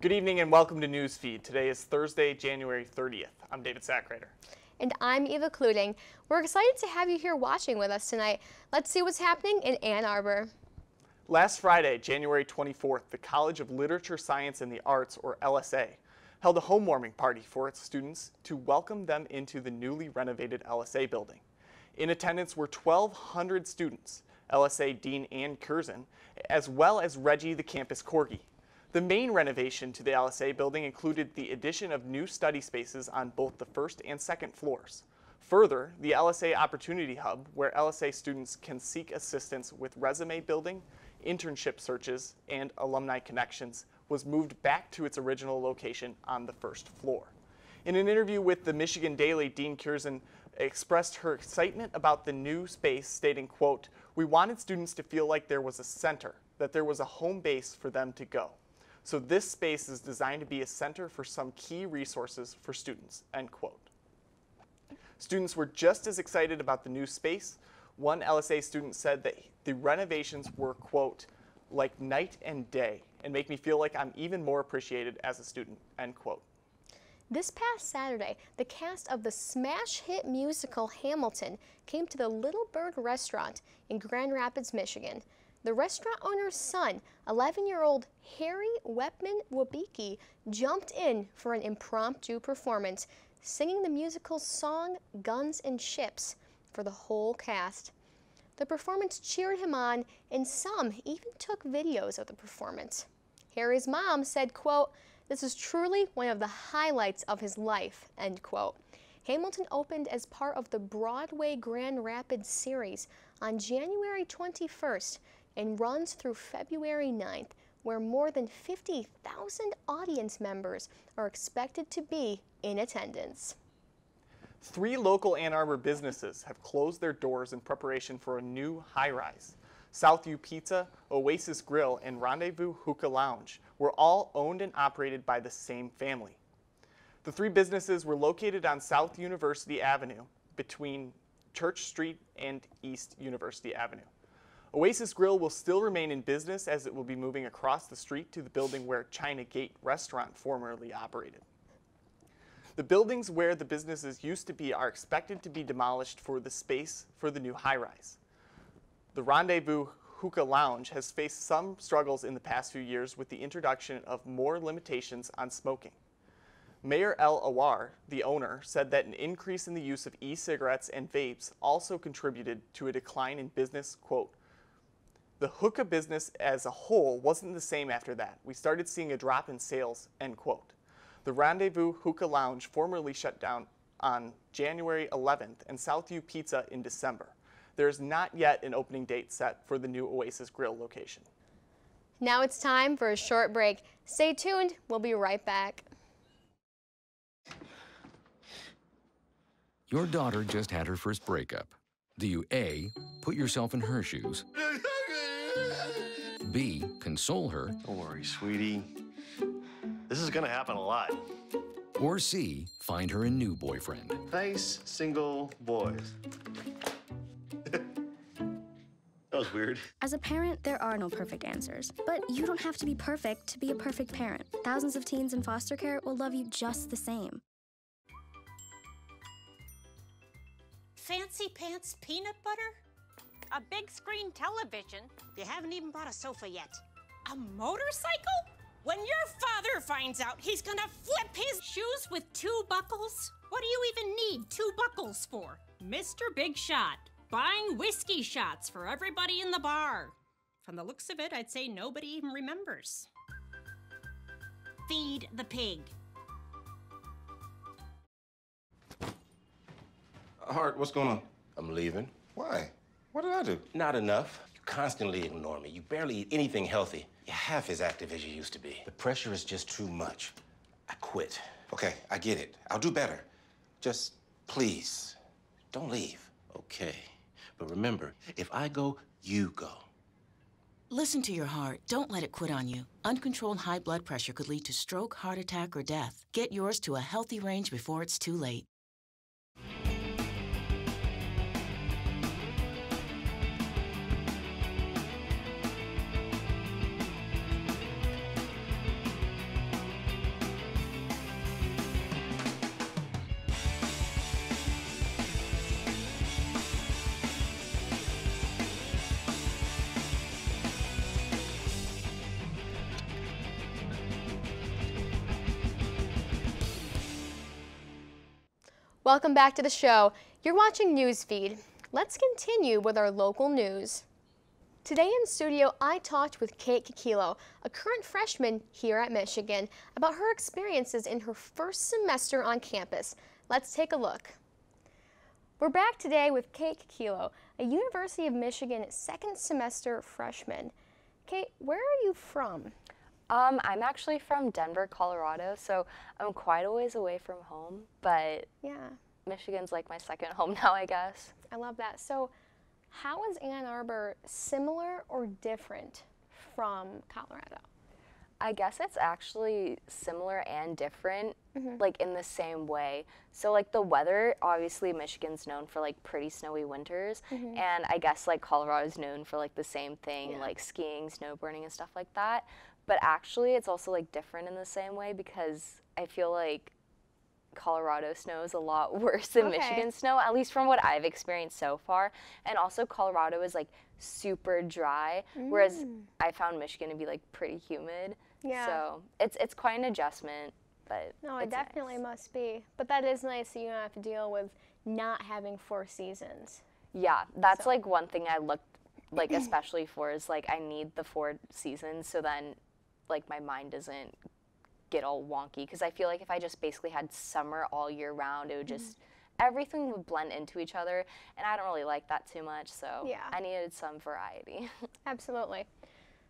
Good evening and welcome to Newsfeed. Today is Thursday, January 30th. I'm David Sackrader. And I'm Eva Kluding. We're excited to have you here watching with us tonight. Let's see what's happening in Ann Arbor. Last Friday, January 24th, the College of Literature, Science, and the Arts, or LSA, held a homewarming party for its students to welcome them into the newly renovated LSA building. In attendance were 1,200 students, LSA Dean Ann Curzon, as well as Reggie the campus corgi. The main renovation to the LSA building included the addition of new study spaces on both the first and second floors. Further, the LSA Opportunity Hub, where LSA students can seek assistance with resume building, internship searches, and alumni connections, was moved back to its original location on the first floor. In an interview with the Michigan Daily, Dean Curzon expressed her excitement about the new space, stating, quote, "We wanted students to feel like there was a center, that there was a home base for them to go. So this space is designed to be a center for some key resources for students," end quote. Students were just as excited about the new space. One LSA student said that the renovations were, quote, "like night and day and make me feel like I'm even more appreciated as a student," end quote. This past Saturday, the cast of the smash hit musical Hamilton came to the Little Bird restaurant in Grand Rapids, Michigan. The restaurant owner's son, 11-year-old Harry Wepman Wabiki, jumped in for an impromptu performance, singing the musical's song Guns and Ships for the whole cast. The performance cheered him on, and some even took videos of the performance. Harry's mom said, quote, "This is truly one of the highlights of his life," end quote. Hamilton opened as part of the Broadway Grand Rapids series on January 21st and runs through February 9th, where more than 50,000 audience members are expected to be in attendance. 3 local Ann Arbor businesses have closed their doors in preparation for a new high-rise. Southview Pizza, Oasis Grill, and Rendezvous Hookah Lounge were all owned and operated by the same family. The 3 businesses were located on South University Avenue between Church Street and East University Avenue. Oasis Grill will still remain in business as it will be moving across the street to the building where China Gate Restaurant formerly operated. The buildings where the businesses used to be are expected to be demolished for the space for the new high-rise. The Rendezvous Hookah Lounge has faced some struggles in the past few years with the introduction of more limitations on smoking. Mayor El Awar, the owner, said that an increase in the use of e-cigarettes and vapes also contributed to a decline in business, quote, "The hookah business as a whole wasn't the same after that. We started seeing a drop in sales," end quote. The Rendezvous Hookah Lounge formerly shut down on January 11th and Southview Pizza in December. There is not yet an opening date set for the new Oasis Grill location. Now it's time for a short break. Stay tuned. We'll be right back. Your daughter just had her first breakup. Do you A, put yourself in her shoes, B, console her, "Don't worry, sweetie. This is gonna happen a lot." or C, find her a new boyfriend? Nice single boys. That was weird. As a parent, there are no perfect answers. But you don't have to be perfect to be a perfect parent. Thousands of teens in foster care will love you just the same. Fancy pants peanut butter? A big screen television? You haven't even bought a sofa yet. A motorcycle? When your father finds out, he's gonna flip his shoes with 2 buckles? What do you even need 2 buckles for? Mr. Big Shot, buying whiskey shots for everybody in the bar. From the looks of it, I'd say nobody even remembers. Feed the pig. Hart, what's going on? I'm leaving. Why? What did I do? Not enough. You constantly ignore me. You barely eat anything healthy. You're half as active as you used to be. The pressure is just too much. I quit. Okay, I get it. I'll do better. Just please, don't leave. Okay. But remember, if I go, you go. Listen to your heart. Don't let it quit on you. Uncontrolled high blood pressure could lead to stroke, heart attack, or death. Get yours to a healthy range before it's too late. Welcome back to the show. You're watching Newsfeed. Let's continue with our local news. Today in studio, I talked with Kate Kikilo, a current freshman here at Michigan, about her experiences in her first semester on campus. Let's take a look. We're back today with Kate Kikilo, a University of Michigan second semester freshman. Kate, where are you from? I'm actually from Denver, Colorado, so I'm quite a ways away from home, but Yeah, Michigan's like my second home now, I guess. I love that. So how is Ann Arbor similar or different from Colorado? I guess it's actually similar and different, like in the same way. So like the weather, obviously Michigan's known for like pretty snowy winters, and I guess like Colorado's known for like the same thing, like skiing, snowboarding and stuff like that. But actually it's also like different in the same way because I feel like Colorado snow is a lot worse than Michigan snow, at least from what I've experienced so far. And also Colorado is like super dry, whereas I found Michigan to be like pretty humid. Yeah. So it's quite an adjustment, but No, it definitely must be. But that is nice that you don't have to deal with not having 4 seasons. Yeah, that's like one thing I looked like especially for is like I need the 4 seasons so then like my mind doesn't get all wonky, because I feel like if I just basically had summer all year round, it would just everything would blend into each other, and I don't really like that too much, so I needed some variety. Absolutely.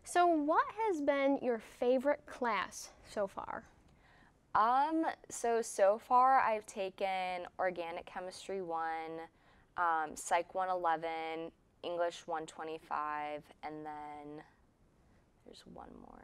So what has been your favorite class so far? So far I've taken Organic Chemistry 1, Psych 111, English 125, and then there's one more.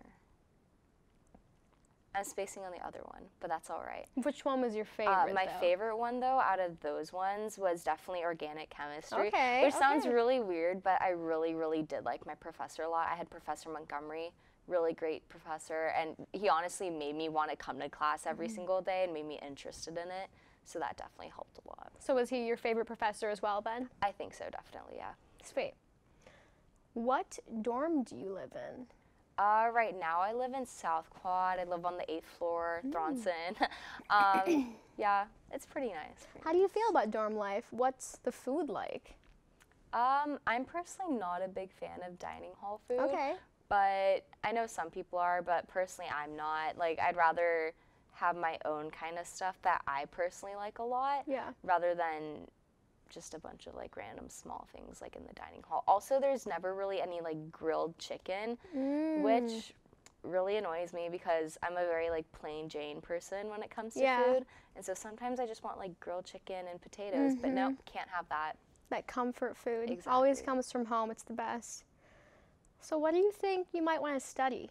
I'm spacing on the other one, but that's all right. Which one was your favorite, My favorite one, though, out of those ones was definitely Organic Chemistry, Okay, which sounds really weird, but I really, really did like my professor a lot. I had Professor Montgomery, really great professor, and he honestly made me want to come to class every single day and made me interested in it, so that definitely helped a lot. So was he your favorite professor as well, Ben? I think so, definitely, yeah. Sweet. What dorm do you live in? Right now I live in South Quad. I live on the 8th floor, Thronson. Yeah, it's pretty nice. How do you feel about dorm life? What's the food like? I'm personally not a big fan of dining hall food. Okay. But I know some people are, but personally I'm not. Like, I'd rather have my own kind of stuff that I personally like a lot, rather than just a bunch of like random small things like in the dining hall. Also, there's never really any like grilled chicken, which really annoys me because I'm a very like plain Jane person when it comes to food. And so sometimes I just want like grilled chicken and potatoes, but no, can't have that. That comfort food. Exactly. Always comes from home. It's the best. So what do you think you might want to study?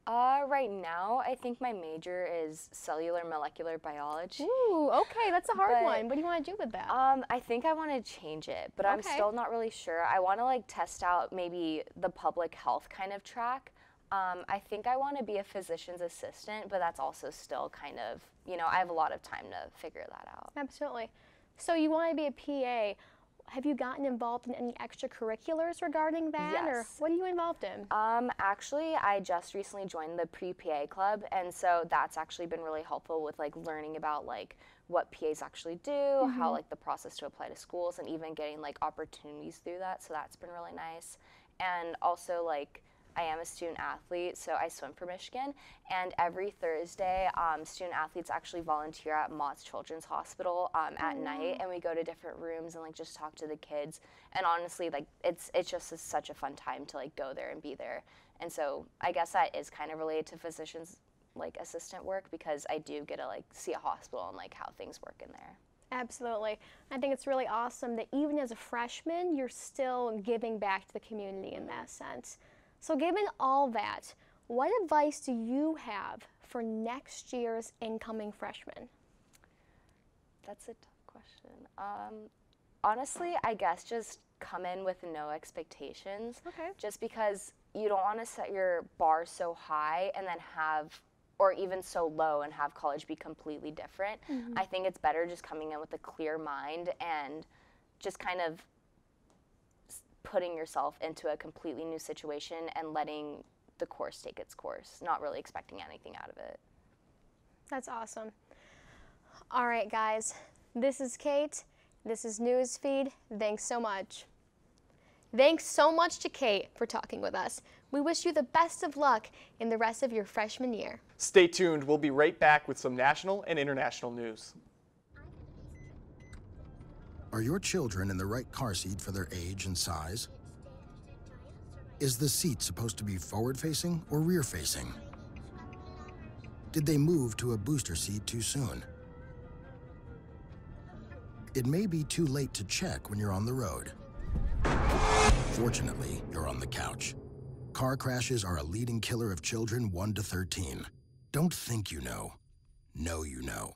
Right now, I think my major is cellular molecular biology. Ooh, okay, that's a hard one. What do you want to do with that? I think I want to change it, but I'm still not really sure. I want to like test out maybe the public health kind of track. I think I want to be a physician's assistant, but that's also still kind of, you know, I have a lot of time to figure that out. Absolutely. So you want to be a PA. Have you gotten involved in any extracurriculars regarding that? Yes. Or what are you involved in? Actually, I just recently joined the pre-PA club, and so that's actually been really helpful with like learning about like what PAs actually do, how like the process to apply to schools, and even getting like opportunities through that. So that's been really nice. And also like I am a student athlete, so I swim for Michigan, and every Thursday, student athletes actually volunteer at Mott's Children's Hospital at night, and we go to different rooms and like just talk to the kids. And honestly, like it's just such a fun time to like go there and be there. And so I guess that is kind of related to physicians like assistant work, because I do get to like see a hospital and like how things work in there. Absolutely. I think it's really awesome that even as a freshman, you're still giving back to the community in that sense. So given all that, what advice do you have for next year's incoming freshmen? That's a tough question. Honestly, I guess just come in with no expectations. Okay. Just because you don't want to set your bar so high and then have, or even so low and have college be completely different. I think it's better just coming in with a clear mind and just kind of putting yourself into a completely new situation and letting the course take its course, not really expecting anything out of it. That's awesome. All right, guys, This is Kate. This is Newsfeed. Thanks so much. Thanks so much to Kate for talking with us. We wish you the best of luck in the rest of your freshman year. Stay tuned. We'll be right back with some national and international news. Are your children in the right car seat for their age and size? Is the seat supposed to be forward-facing or rear-facing? Did they move to a booster seat too soon? It may be too late to check when you're on the road. Fortunately, you're on the couch. Car crashes are a leading killer of children 1 to 13. Don't think you know. Know you know.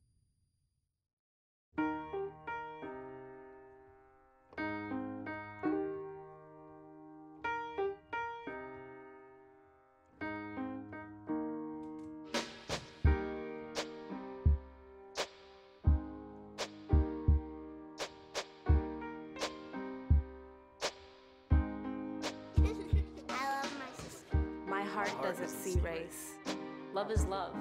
My heart doesn't see race. Love is love.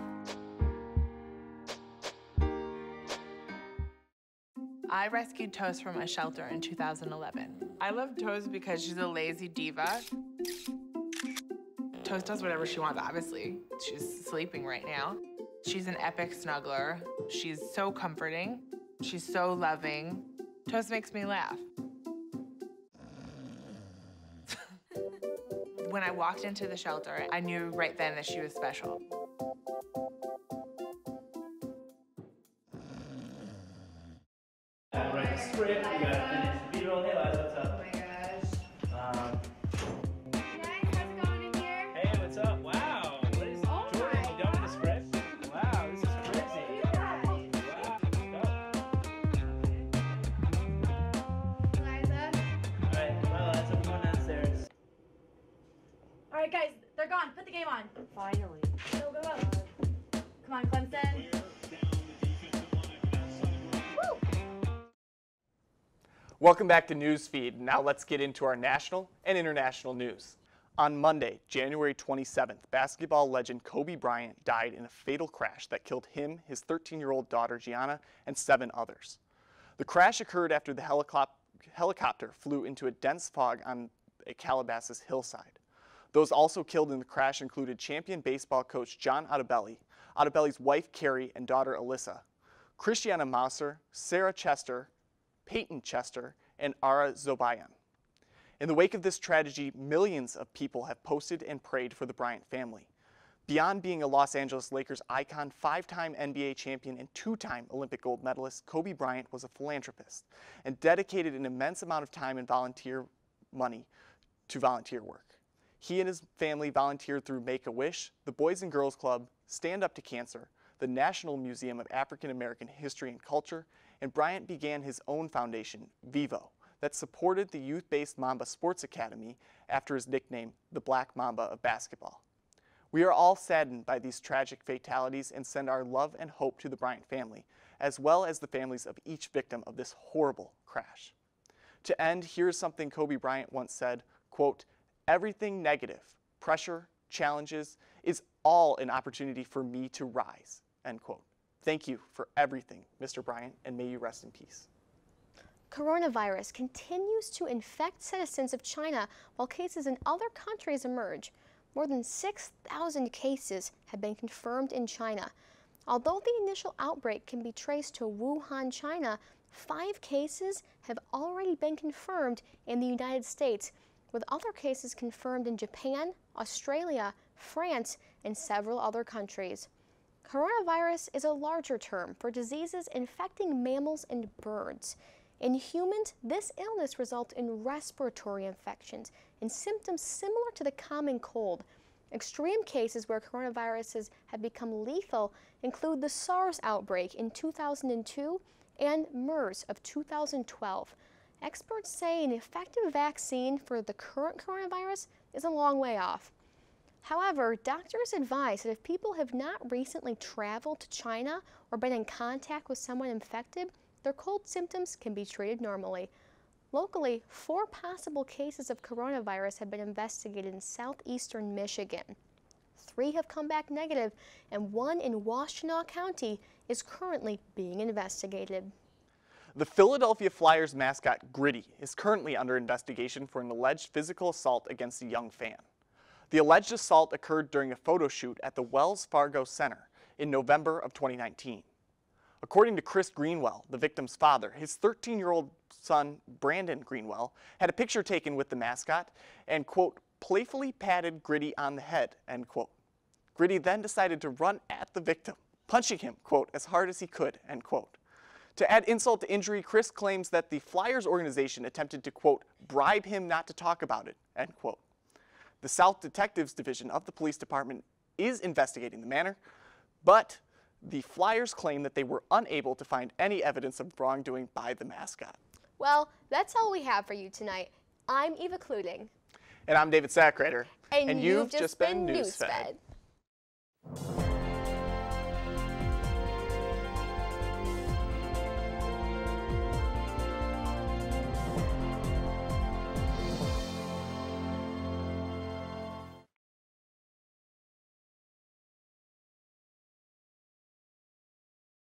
I rescued Toast from a shelter in 2011. I love Toast because she's a lazy diva. Toast does whatever she wants, obviously. She's sleeping right now. She's an epic snuggler. She's so comforting. She's so loving. Toast makes me laugh. When I walked into the shelter, I knew right then that she was special. Write the script, you gotta finish the B-roll. Hey, Liza, what's up? Oh my gosh. Hey, what's up? Wow. What is Jordan, you done with the script? Wow, this is crazy. Wow, let's go. Liza. Alright, bye, Liza, we're going downstairs. Alright guys, they're gone. Put the game on. Finally. Go, go, go. Come on, Clemson. Welcome back to Newsfeed. Now let's get into our national and international news. On Monday, January 27th, basketball legend Kobe Bryant died in a fatal crash that killed him, his 13-year-old daughter Gianna, and 7 others. The crash occurred after the helicopter flew into a dense fog on a Calabasas hillside. Those also killed in the crash included champion baseball coach John Ottobelli, Ottobelli's wife Carrie and daughter Alyssa, Christiana Mauser, Sarah Chester, Peyton Chester, and Ara Zobayan. In the wake of this tragedy, millions of people have posted and prayed for the Bryant family. Beyond being a Los Angeles Lakers icon, 5-time NBA champion, and 2-time Olympic gold medalist, Kobe Bryant was a philanthropist and dedicated an immense amount of time and volunteer money to volunteer work. He and his family volunteered through Make-A-Wish, the Boys and Girls Club, Stand Up to Cancer, the National Museum of African American History and Culture, and Bryant began his own foundation, Vivo, that supported the youth-based Mamba Sports Academy after his nickname, the Black Mamba of basketball. We are all saddened by these tragic fatalities and send our love and hope to the Bryant family, as well as the families of each victim of this horrible crash. To end, here's something Kobe Bryant once said, quote, "Everything negative, pressure, challenges, is all an opportunity for me to rise," end quote. Thank you for everything, Mr. Bryant, and may you rest in peace. Coronavirus continues to infect citizens of China while cases in other countries emerge. More than 6,000 cases have been confirmed in China. Although the initial outbreak can be traced to Wuhan, China, 5 cases have already been confirmed in the United States, with other cases confirmed in Japan, Australia, France, and several other countries. Coronavirus is a larger term for diseases infecting mammals and birds. In humans, this illness results in respiratory infections and symptoms similar to the common cold. Extreme cases where coronaviruses have become lethal include the SARS outbreak in 2002 and MERS of 2012. Experts say an effective vaccine for the current coronavirus is a long way off. However, doctors advise that if people have not recently traveled to China or been in contact with someone infected, their cold symptoms can be treated normally. Locally, 4 possible cases of coronavirus have been investigated in southeastern Michigan. 3 have come back negative, and 1 in Washtenaw County is currently being investigated. The Philadelphia Flyers mascot, Gritty, is currently under investigation for an alleged physical assault against a young fan. The alleged assault occurred during a photo shoot at the Wells Fargo Center in November of 2019. According to Chris Greenwell, the victim's father, his 13-year-old son, Brandon Greenwell, had a picture taken with the mascot and, quote, playfully patted Gritty on the head, end quote. Gritty then decided to run at the victim, punching him, quote, as hard as he could, end quote. To add insult to injury, Chris claims that the Flyers organization attempted to, quote, bribe him not to talk about it, end quote. The South Detectives Division of the police department is investigating the matter, but the Flyers claim that they were unable to find any evidence of wrongdoing by the mascot. Well, that's all we have for you tonight. I'm Eva Cluding. And I'm David Sackrader. And you've just been Newsfed.